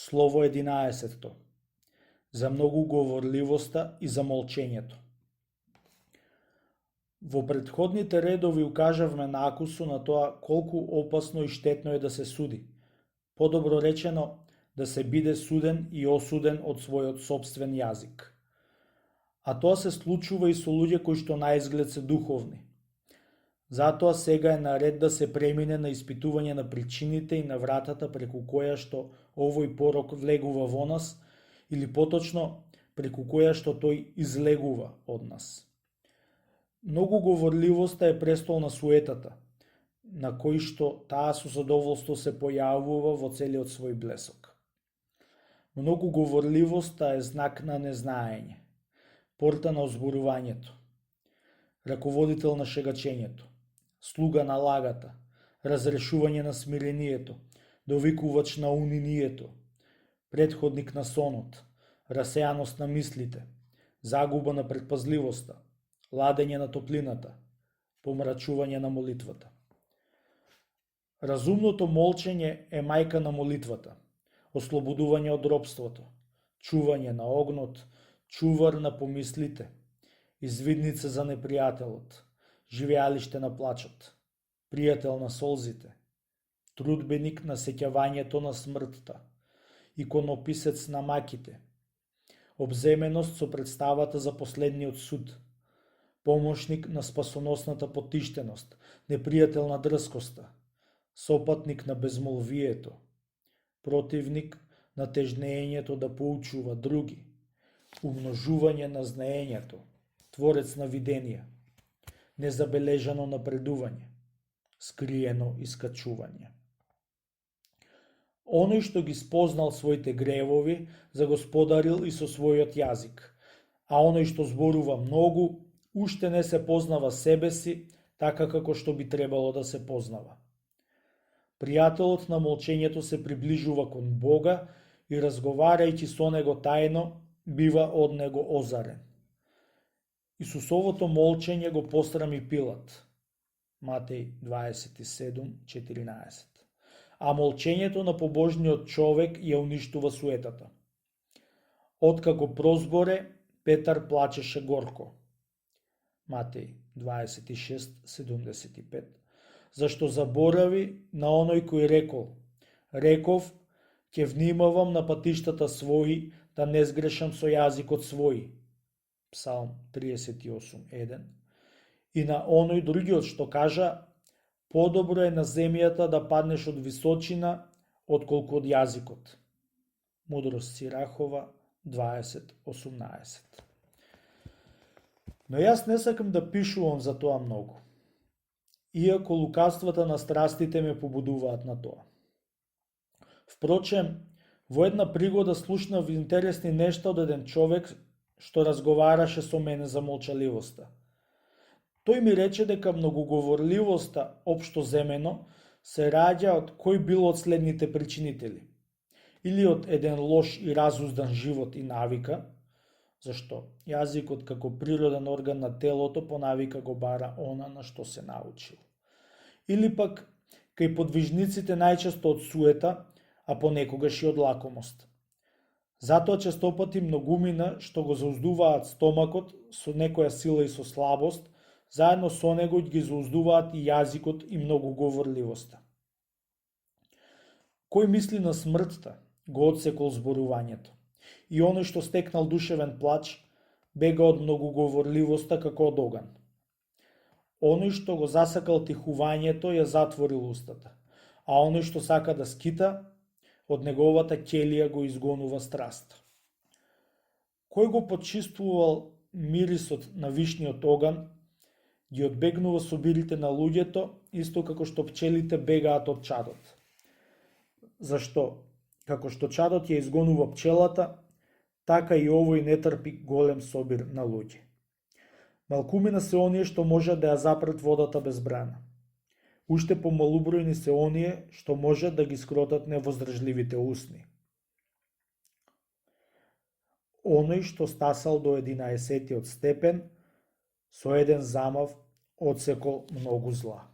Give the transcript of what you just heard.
Слово 11. За многуговорливоста и за молчењето. Во претходните редови укажавме накусу на тоа колку опасно и штетно е да се суди. Подобро речено, да се биде суден и осуден од својот сопствен јазик. А тоа се случува и со луѓе кои што наизглед се духовни. Затоа сега е наред да се премине на испитување на причините и на вратата преку која што овој порок влегува во нас, или поточно преку која што тој излегува од нас. Многуговорливоста е престол на суетата, на кој што таа со задоволство се појавува во целиот свој блесок. Многуговорливоста е знак на незнаење, порта на озборувањето, раководител на шегачењето, слуга на лагата, разрешување на смирението, довикувач на унинието, предходник на сонот, расеаност на мислите, загуба на предпазливоста, ладење на топлината, помрачување на молитвата. Разумното молчење е мајка на молитвата, ослободување од робството, чување на огнот, чувар на помислите, извидница за непријателот, живеалиште на плачот, пријател на солзите, трудбеник на сеќавањето на смртта, иконописец на маките, обземеност со представата за последниот суд, помошник на спасоносната потиштеност, непријател на дрскоста, сопатник на безмолвието, противник на тежнењето да поучува други, умножување на знаењето, творец на виденија, незабележано напредување, скриено искачување. Оној што ги спознал своите гревови, загосподарил и со својот јазик, а оној што зборува многу, уште не се познава себе си, така како што би требало да се познава. Пријателот на молчењето се приближува кон Бога и разговарајќи со него тајно, бива од него озарен. Исусовото молчење го посрами Пилат. Матеј 27:14. А молчењето на побожниот човек ја уништува суетата. Откако прозборе, Петар плачеше горко. Матеј 26:75. Зашто заборави на оној кој рекол: реков, ќе внимавам на патиштата своји, да не сгрешам со јазикот свој. Псалм 38:1. И на оној другиот што кажа: подобро е на земјата да паднеш од височина, отколку од јазикот. Мудрост Сирахова 20:18. Но јас не сакам да пишувам за тоа многу, иако лукавствата на страстите ме побудуваат на тоа. Впрочем, во една пригода слушнав интересни нешта од еден човек што разговараше со мене за молчаливоста. Тој ми рече дека многуговорливоста, општо земено, се раѓа од кој било од следните причинители. Или од еден лош и разуздан живот и навика, зашто јазикот како природен орган на телото по навика го бара она на што се научил. Или пак кај подвижниците најчесто од суета, а понекогаш и од лакомост. Затоа честопати многумина што го зауздуваат стомакот со некоја сила и со слабост, заедно со него ги зауздуваат и јазикот и многуговорливоста. Кој мисли на смртта, го одсекол зборувањето. И оној што стекнал душевен плач, бега од многуговорливоста како од оган. Оној што го засакал тихувањето, ја затворил устата, а оној што сака да скита, од неговата ќелија го изгонува страст. Кој го почиствувал мирисот на вишниот оган, ги одбегнува собирите на луѓето, исто како што пчелите бегаат од чадот. Зашто, како што чадот ја изгонува пчелата, така и овој не трпи голем собир на луѓе. Малкумина се оние што можат да ја запрат водата без брана. Уште помалубројни се оние што можат да ги скротат невоздржливите усни. Оној што стасал до 11-тиот степен, со еден замав одсекол многу зла.